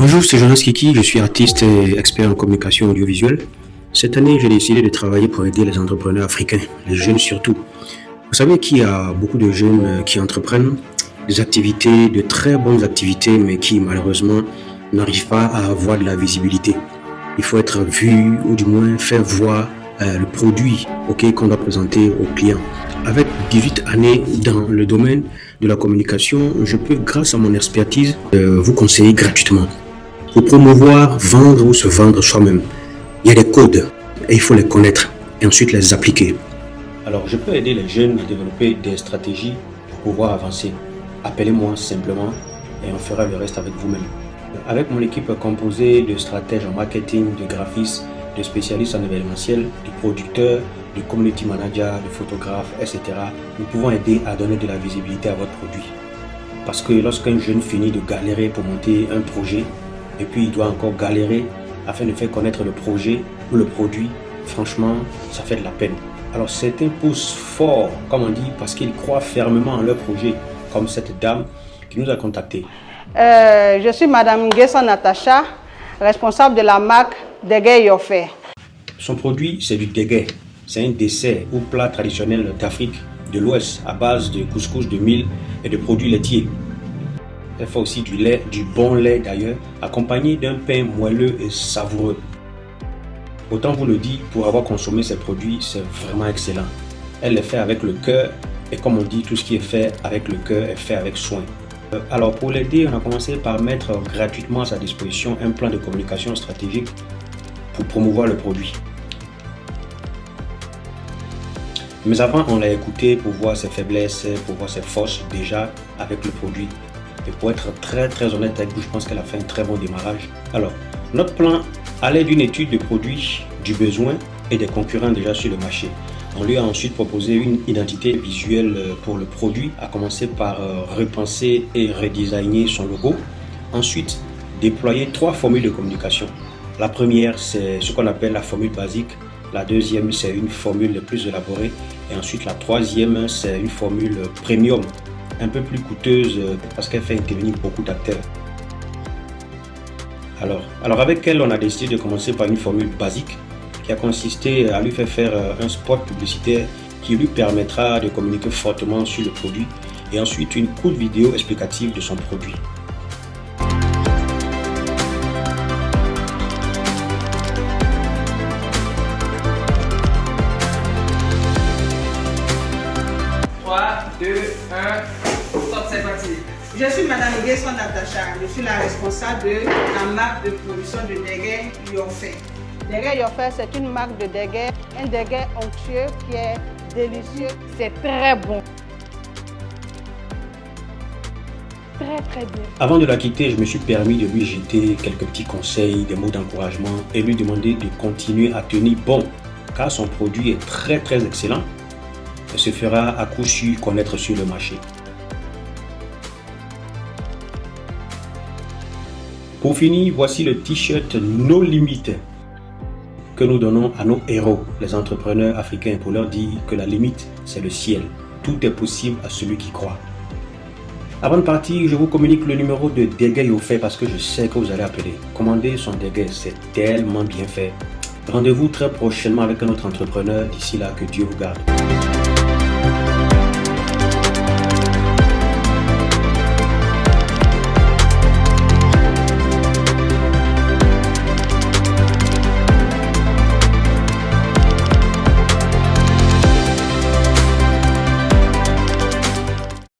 Bonjour, c'est Jonas Kiki, je suis artiste et expert en communication audiovisuelle. Cette année, j'ai décidé de travailler pour aider les entrepreneurs africains, les jeunes surtout. Vous savez qu'il y a beaucoup de jeunes qui entreprennent des activités, de très bonnes activités, mais qui malheureusement n'arrivent pas à avoir de la visibilité. Il faut être vu ou du moins faire voir le produit qu'on doit présenter aux clients. Avec 18 années dans le domaine de la communication, je peux, grâce à mon expertise, vous conseiller gratuitement. Pour promouvoir, vendre ou se vendre soi-même, il y a des codes et il faut les connaître et ensuite les appliquer. Alors, je peux aider les jeunes à développer des stratégies pour pouvoir avancer. Appelez-moi simplement et on fera le reste avec vous-même. Avec mon équipe composée de stratèges en marketing, de graphistes, de spécialistes en événementiel, de producteurs, de community managers, de photographes, etc., nous pouvons aider à donner de la visibilité à votre produit. Parce que lorsqu'un jeune finit de galérer pour monter un projet, et puis il doit encore galérer afin de faire connaître le projet ou le produit, franchement, ça fait de la peine. Alors certains poussent fort, comme on dit, parce qu'ils croient fermement en leur projet, comme cette dame qui nous a contactés. Je suis Madame Nguessa Natacha, responsable de la marque Degay Yofe. Son produit, c'est du degay. C'est un dessert ou plat traditionnel d'Afrique de l'Ouest à base de couscous de mil et de produits laitiers. Elle fait aussi du lait, du bon lait d'ailleurs, accompagné d'un pain moelleux et savoureux. Autant vous le dit, pour avoir consommé ces produits, c'est vraiment excellent. Elle les fait avec le cœur et comme on dit, tout ce qui est fait avec le cœur est fait avec soin. Alors pour l'aider, on a commencé par mettre gratuitement à sa disposition un plan de communication stratégique pour promouvoir le produit. Mais avant, on l'a écouté pour voir ses faiblesses, pour voir ses forces déjà avec le produit. Et pour être très honnête avec vous, je pense qu'elle a fait un très bon démarrage. Alors, notre plan allait d'une étude de produits, du besoin et des concurrents déjà sur le marché. On lui a ensuite proposé une identité visuelle pour le produit, à commencer par repenser et redesigner son logo. Ensuite, déployer 3 formules de communication. La première, c'est ce qu'on appelle la formule basique. La deuxième, c'est une formule plus élaborée. Et ensuite, la troisième, c'est une formule premium, un peu plus coûteuse parce qu'elle fait intervenir beaucoup d'acteurs. Alors avec elle, on a décidé de commencer par une formule basique qui a consisté à lui faire un spot publicitaire qui lui permettra de communiquer fortement sur le produit et ensuite une courte vidéo explicative de son produit. Je suis Madame Nguessa Natacha, je suis la responsable de la marque de production de Degay Yofe. Degay Yofe, c'est une marque de degay, un degay onctueux qui est délicieux. C'est très bon. Très bien. Avant de la quitter, je me suis permis de lui jeter quelques petits conseils, des mots d'encouragement et lui demander de continuer à tenir bon, car son produit est très excellent et se fera à coup sûr connaître sur le marché. Pour finir, voici le t-shirt No Limit que nous donnons à nos héros, les entrepreneurs africains, pour leur dire que la limite, c'est le ciel. Tout est possible à celui qui croit. Avant de partir, je vous communique le numéro de Degay Yofe parce que je sais que vous allez appeler. Commandez son degay, c'est tellement bien fait. Rendez-vous très prochainement avec un autre entrepreneur. D'ici là, que Dieu vous garde.